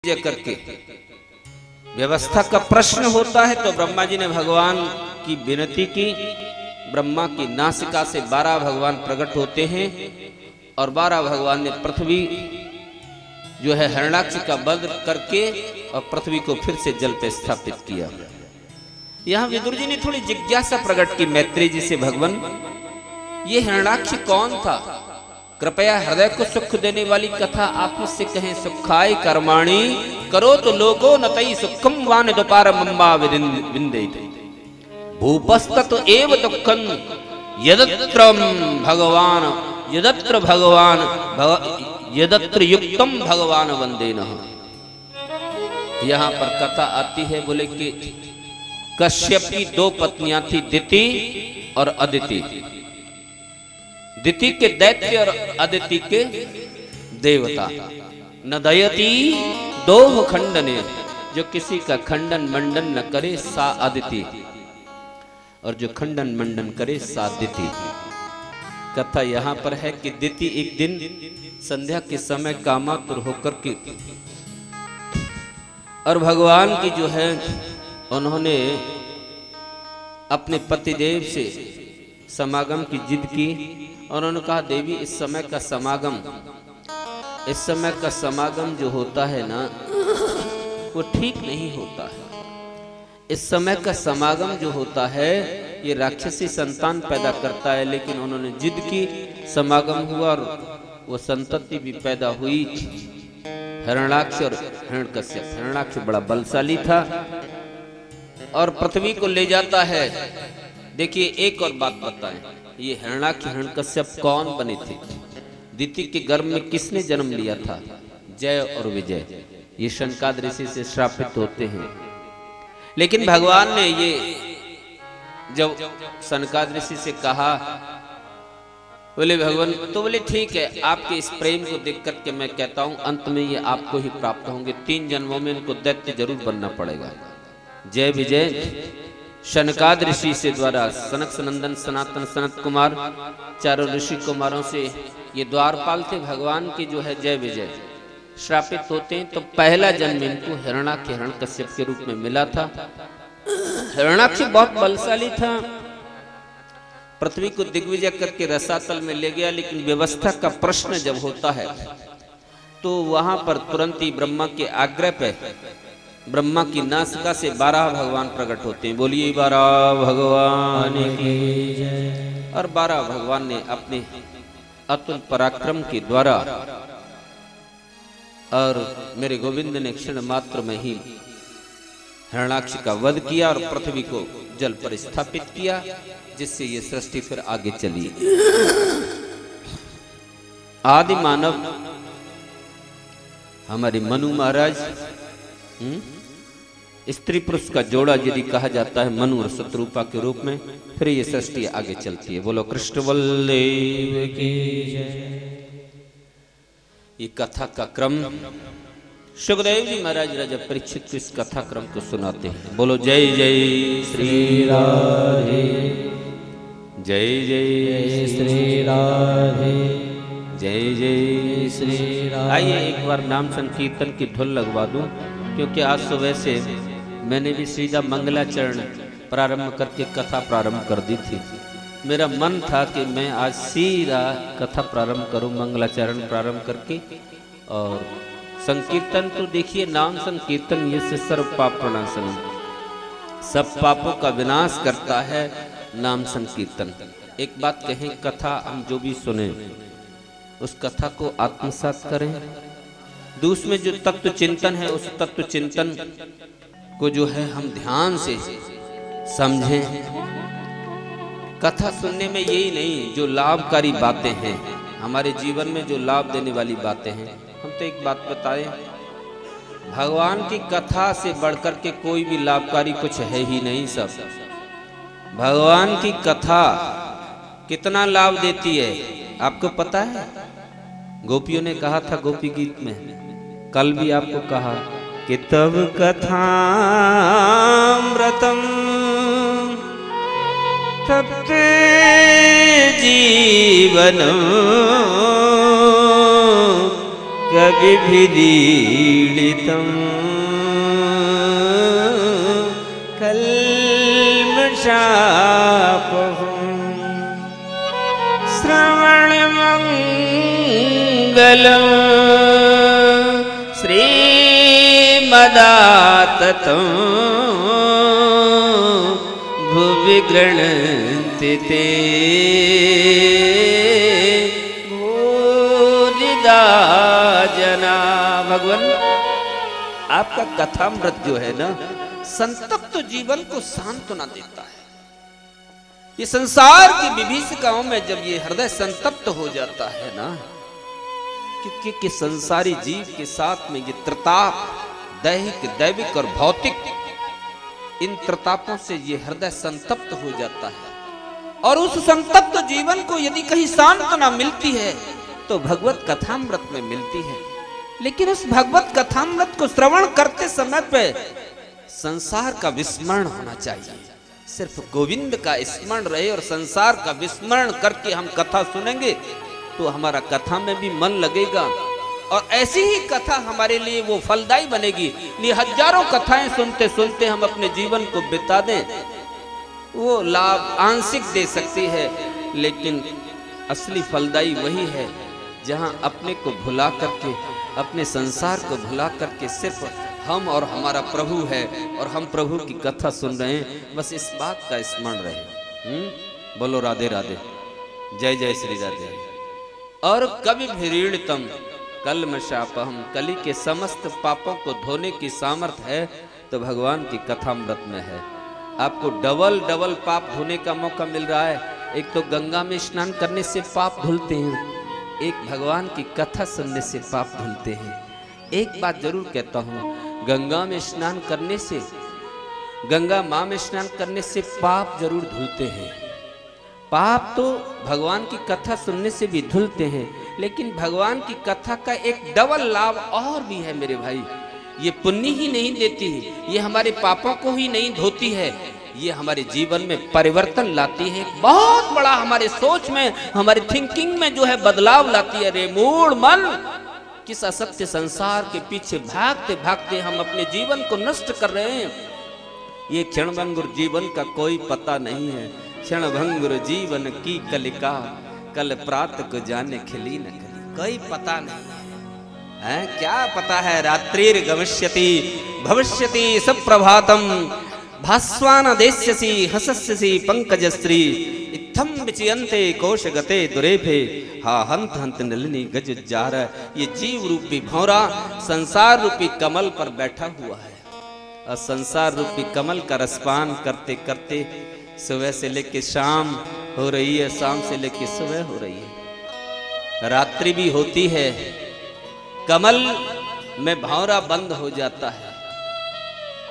करके व्यवस्था का प्रश्न होता है तो ब्रह्मा जी ने भगवान की विनती की। ब्रह्मा की नासिका से 12 भगवान प्रकट होते हैं और 12 भगवान ने पृथ्वी जो है हिरण्याक्ष का वध करके और पृथ्वी को फिर से जल पे स्थापित किया। यहां विदुर जी ने थोड़ी जिज्ञासा प्रकट की मैत्री जी से, भगवान ये हिरण्याक्ष कौन था? कृपया हृदय को सुख देने वाली कथा आप मुझसे कहें। सुखाय कर्माणि करो तो लोको नतई सुखम वान दोपार मम्बा विंदे भूपस्तत एव दुखं यदत्र भगवान यदत्र युक्तम भगवान वंदेनः। यहाँ पर कथा आती है, बोले कि कश्यप की 2 पत्नियां थी, दिति और अदिति। दिति के दैत्य और अदिति के देवता। न दयति 2 खंडने, जो किसी का खंडन मंडन न करे सा अदिति, और जो खंडन मंडन करे सा दिति। कथा यहाँ पर है कि दिति एक दिन संध्या के समय कामातुर होकर के और भगवान की जो है उन्होंने अपने पतिदेव से समागम की जिद की। उन्होंने कहा, देवी इस समय का समागम जो होता है ना वो ठीक नहीं होता है। इस समय का समागम जो होता है ये राक्षसी संतान पैदा करता है। लेकिन उन्होंने जिद की, समागम हुआ और वो संतति भी पैदा हुई। हिरण्याक्ष और हिरण्यकश्यप। हिरण्याक्ष बड़ा बलशाली था और पृथ्वी को ले जाता है। देखिए एक और बात बताएं, ये हिरण्याक्ष हिरण्यकश्यप कौन बने थे? दिति के गर्भ में किसने जन्म लिया था? जय और विजय। ये शनकाद ऋषि से श्रापित होते हैं। लेकिन भगवान ने ये जब शनकाद ऋषि से कहा, बोले भगवान, तो बोले ठीक है, आपके इस प्रेम को देख करके मैं कहता हूं अंत में ये आपको ही प्राप्त होंगे। 3 जन्मों में इनको दैत्य जरूर बनना पड़ेगा। जय विजय शनकाद ऋषि से द्वारा सनक सनंदन सनातन सनत कुमार 4 ऋषि कुमारों से, ये द्वारपाल थे भगवान की जो है जय विजय, श्रापित होते हैं। तो पहला जन्म इनको हिरण्याक्ष हिरण्यकश्यप के रूप में मिला था। हिरण्याक्ष बहुत बलशाली था, पृथ्वी को दिग्विजय करके रसातल में ले गया। लेकिन व्यवस्था का प्रश्न जब होता है तो वहां पर तुरंत ही ब्रह्मा के आग्रह पे ब्रह्मा की नासिका से 12 भगवान प्रकट होते हैं। बोलिए 12 भगवान की जय। और 12 भगवान ने अपने अतुल पराक्रम के द्वारा और मेरे गोविंद ने क्षण मात्र में ही हिरण्याक्ष का वध किया और पृथ्वी को जल पर स्थापित किया, जिससे ये सृष्टि फिर आगे चली। आदि मानव हमारे मनु महाराज, स्त्री पुरुष का जोड़ा यदि कहा जाता है मनु और शत्रुपा के रूप में, फिर ये सृष्टि आगे चलती है। बोलो कृष्ण बलदेव की जय। ये कथा का क्रम सुखदेव जी महाराज राजा परीक्षित को इस कथा क्रम को सुनाते हैं। बोलो जय जय श्री राधे, जय जय श्री राधे, जय जय श्री राधे। आइए एक बार नाम संकीर्तन की धुन लगवा दूं, क्योंकि आज सुबह से मैंने भी सीधा मंगलाचरण प्रारंभ करके कथा प्रारंभ कर दी थी। मेरा मन था कि मैं आज सीधा कथा प्रारंभ करूं, मंगलाचरण प्रारंभ करके। और संकीर्तन तो देखिए, नाम संकीर्तन ये से सर्व पाप प्रणाशनम, सब पापों का विनाश करता है नाम संकीर्तन। एक बात कहें, कथा हम जो भी सुने उस कथा को आत्मसात करें। दूसरे में जो तत्व चिंतन है उस तत्व चिंतन को जो है हम ध्यान से समझें। कथा सुनने में यही नहीं, जो लाभकारी बातें हैं हमारे जीवन में, जो लाभ देने वाली बातें हैं। हम तो एक बात बताएं, भगवान की कथा से बढ़कर के कोई भी लाभकारी कुछ है ही नहीं। सब भगवान की कथा कितना लाभ देती है आपको पता है? गोपियों ने कहा था गोपी गीत में, कल भी आपको कहा कि तब कथामृतम तप्ते जीवनम कवि भिरीडितं कल्मषापहं श्रवणमङ्गलं श्रीमदाततं भुवि गृह्णन्ति ते जना। भगवान आपका कथामृत जो है ना, संतप्त जीवन को सांत्वना देता है। ये संसार की विभीषिकाओं में जब ये हृदय संतप्त हो जाता है ना, क्योंकि संसारी जीव के साथ में ये त्रिताप, दैहिक, दैविक और भौतिक, इन त्रितापों से ये हृदय संतप्त हो जाता है। और उस संतप्त जीवन को यदि कहीं सांत्वना मिलती है तो भगवत कथामृत में मिलती है। लेकिन उस भगवत कथामृत को श्रवण करते समय पे संसार का विस्मरण होना चाहिए। सिर्फ गोविंद का स्मरण रहे और संसार का विस्मरण करके हम कथा सुनेंगे तो हमारा कथा में भी मन लगेगा और ऐसी ही कथा हमारे लिए वो फलदायी बनेगी। ये हजारों कथाएं सुनते सुनते हम अपने जीवन को बिता दें, वो लाभ आंशिक दे सकती है, लेकिन असली फलदायी वही है जहां अपने को भुला करके, अपने संसार को भुला करके सिर्फ हम और हमारा प्रभु है और हम प्रभु की कथा सुन रहे हैं, बस इस बात का स्मरण रहे। बोलो राधे राधे, जय जय श्री राधे। और कवि भिरीडितं कल्मषापहं, कली के समस्त पापों को धोने की सामर्थ्य है तो भगवान की कथामृत में है। आपको डबल डबल पाप धोने का मौका मिल रहा है। एक तो गंगा में स्नान करने से पाप धुलते हैं, एक भगवान की कथा सुनने से पाप धुलते हैं। एक बात जरूर कहता हूँ, गंगा में स्नान करने से, गंगा माँ में स्नान करने से पाप जरूर धुलते हैं। पाप तो भगवान की कथा सुनने से भी धुलते हैं, लेकिन भगवान की कथा का एक डबल लाभ और भी है मेरे भाई। ये पुण्य ही नहीं देती है, ये हमारे पापों को ही नहीं धोती है, ये हमारे जीवन में परिवर्तन लाती है। बहुत बड़ा हमारे सोच में, हमारे थिंकिंग में जो है बदलाव लाती है। रे मूढ़ मन, किस असत्य संसार के पीछे भागते भागते हम अपने जीवन को नष्ट कर रहे हैं। ये क्षणभंगुर जीवन का कोई पता नहीं है। क्षणभंगुर जीवन की कलिका, कल प्रात को जाने खिली न खिली, कोई पता नहीं है। क्या पता है? रात्रिर गमिष्यति भविष्यति सप्रभातम, भास्वान देस्यसि हसस्यसि पंकजश्री, इत्थम विचयन्ते कोशगते दुरेभे, हा हंत हंत नलिनी गजुज्जार। ये जीव रूपी भौरा संसार रूपी कमल पर बैठा हुआ है और संसार रूपी कमल का रसपान करते करते सुबह से लेके शाम हो रही है, शाम से लेके सुबह हो रही है, रात्रि भी होती है। कमल में भौरा बंद हो जाता है।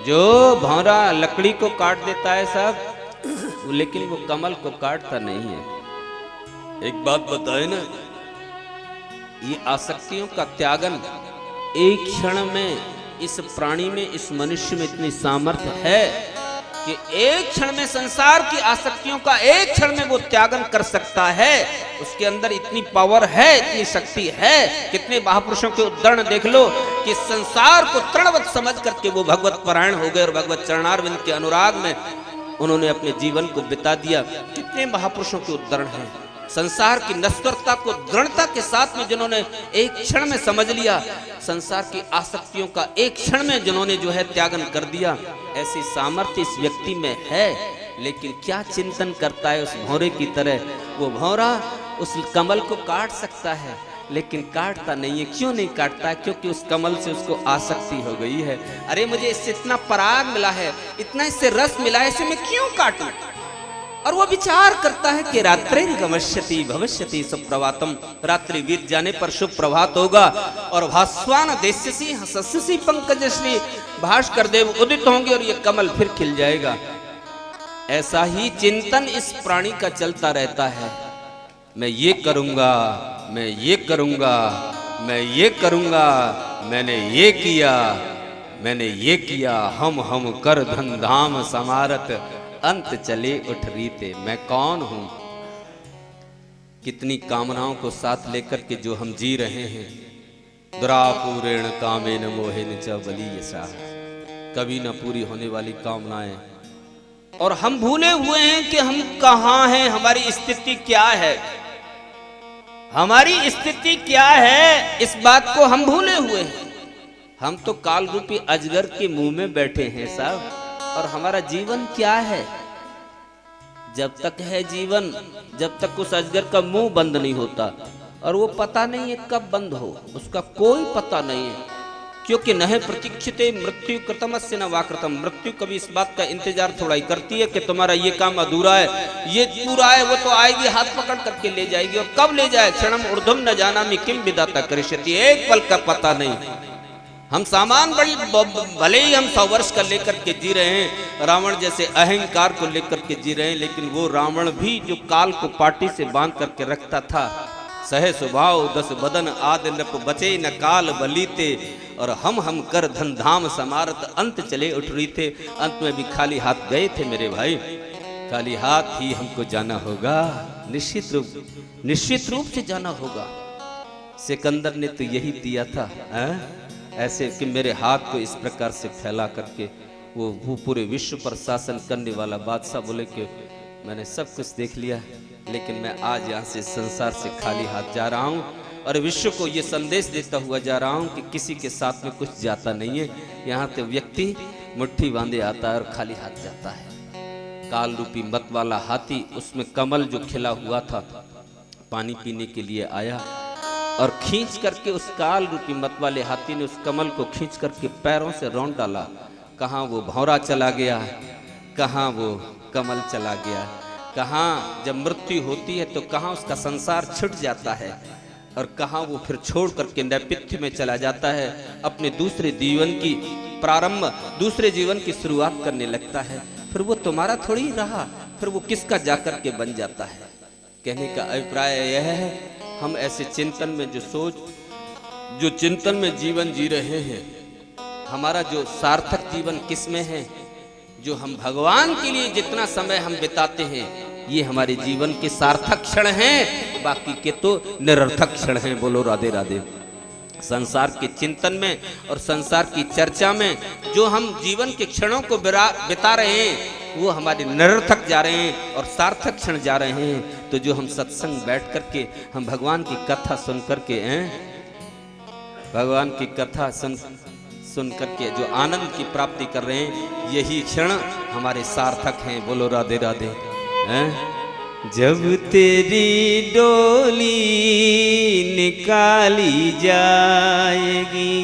जो भौरा लकड़ी को काट देता है सब, लेकिन वो कमल को काटता नहीं है। एक बात बताए ना, ये आसक्तियों का त्यागन एक क्षण में इस प्राणी में, इस मनुष्य में इतनी सामर्थ्य है कि एक क्षण में संसार की आसक्तियों का एक क्षण में वो त्यागन कर सकता है। उसके अंदर इतनी पावर है, इतनी शक्ति है। कितने महापुरुषों के उदाहरण देख लो कि संसार को तृणवत समझ करके वो भगवत परायण हो गए और भगवत चरणारविंद के अनुराग में उन्होंने अपने जीवन को बिता दिया। कितने महापुरुषों के उदाहरण हैं। संसार की नश्वरता को दृढ़ता के साथ में जिन्होंने एक क्षण में समझ लिया, संसार की आसक्तियों का एक क्षण में जिन्होंने जो है त्यागन कर दिया, ऐसी सामर्थ्य इस व्यक्ति में है। लेकिन क्या चिंतन करता है उस भौरे की तरह? वो भौरा उस कमल को काट सकता है, लेकिन काटता नहीं है। क्यों नहीं काटता है? क्योंकि उस कमल से उसको आसक्ति हो गई है। अरे मुझे इससे इतना पराग मिला है, इतना इससे रस मिला है, इसे मैं क्यों काटूं? और वो विचार करता है कि रात्रि गमिष्यति भविष्यति सुप्रभातम, रात्रि बीत जाने पर शुभ प्रभात होगा। और भास्वान देस्यसि हसस्यसि पंकजश्री, भास्कर देव उदित होंगे और ये कमल फिर खिल जाएगा। ऐसा ही चिंतन इस प्राणी का चलता रहता है। मैं ये करूंगा, मैं ये करूंगा, मैं ये करूंगा, मैंने ये किया, मैंने ये किया, हम कर धन धाम समारत, अंत चले उठ रीते, मैं कौन हूं? कितनी कामनाओं को साथ लेकर के जो हम जी रहे हैं, दुरापूरेण कामेन मोहेन च बलीयसा, कभी न पूरी होने वाली कामनाएं। और हम भूले हुए हैं कि हम कहां हैं, हमारी स्थिति क्या है, हमारी स्थिति क्या है, इस बात को हम भूले हुए हैं। हम तो काल रूपी अजगर के मुंह में बैठे हैं साहब, और हमारा जीवन क्या है? जब तक है जीवन, जब तक उस अजगर का मुंह बंद नहीं होता, और वो पता नहीं है कब बंद हो, उसका कोई पता नहीं है। क्योंकि न है प्रतीक्षिते मृत्यु कृतमस्य न वाकृतम, मृत्यु कभी इस बात का इंतजार थोड़ा ही करती है कि तुम्हारा ये काम अधूरा है, ये पूरा है, वो तो आएगी हाथ पकड़ करके ले जाएगी। और कब ले जाए? क्षणम ऊर्ध्वम न जानामि किम विधाता करिष्यति, एक पल का पता नहीं। हम सामान बड़ी भले ही हम 100 वर्ष का लेकर के जी रहे हैं, रावण जैसे अहंकार को लेकर के जी रहे हैं, लेकिन वो रावण भी जो काल को पार्टी से बांध करके रखता था, सहे स्वभाव 10 बदन आदि नृप बचे न काल बलीते, और हम कर धन धाम समारत अंत चले उठ रही थे। अंत में भी खाली हाथ गए थे मेरे भाई, खाली हाथ ही हमको जाना होगा, निश्चित रूप से जाना होगा। सिकंदर ने तो यही दिया था, ऐसे कि मेरे हाथ को इस प्रकार से फैला करके वो पूरे विश्व पर शासन करने वाला बादशाह बोले कि मैंने सब कुछ देख लिया, लेकिन मैं आज यहाँ से संसार से खाली हाथ जा रहा हूँ, और विश्व को ये संदेश देता हुआ जा रहा हूँ कि किसी के साथ में कुछ जाता नहीं है। यहाँ तो व्यक्ति मुट्ठी बांधे आता है और खाली हाथ जाता है। काल रूपी मत वाला हाथी, उसमें कमल जो खिला हुआ था, पानी पीने के लिए आया, और खींच करके उस काल रूपी मत वाले हाथी ने उस कमल को खींच करके पैरों से रौंद डाला। कहाँ वो भौरा चला गया, कहाँ वो कमल चला गया, कहाँ जब मृत्यु होती है तो कहाँ उसका संसार छूट जाता है, और कहाँ वो फिर छोड़ करके नैपथ्य में चला जाता है, अपने दूसरे जीवन की प्रारंभ, दूसरे जीवन की शुरुआत करने लगता है। फिर वो तुम्हारा थोड़ी रहा, फिर वो किसका जाकर के बन जाता है। कहने का अभिप्राय यह है, हम ऐसे चिंतन में जो चिंतन में जीवन जी रहे हैं, हमारा जो सार्थक जीवन किस में है, जो हम भगवान के लिए जितना समय हम बिताते हैं, ये हमारे जीवन के सार्थक क्षण हैं, बाकी के तो निरर्थक क्षण हैं। बोलो राधे राधे। संसार के चिंतन में और संसार की चर्चा में जो हम जीवन के क्षणों को बिता रहे हैं, वो हमारे निरर्थक जा रहे हैं और सार्थक क्षण जा रहे हैं। तो जो हम सत्संग बैठ करके हम भगवान की कथा सुन करके भगवान की कथा सुन करके जो आनंद की प्राप्ति कर रहे हैं, यही क्षण हमारे सार्थक हैं। बोलो राधे राधे। जब तेरी डोली निकाली जाएगी,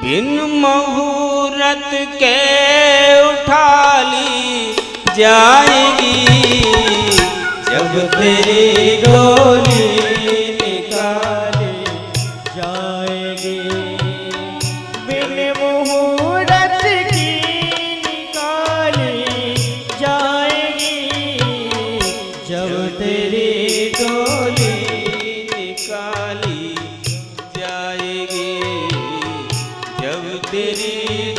बिन मुहूर्त के उठा ली जाएगी, जब तेरी डोली निकाली जाएगी, बिन मुहूर्त की निकाली जाएगी, जब तेरी डोली निकाली जाएगी, जब तेरी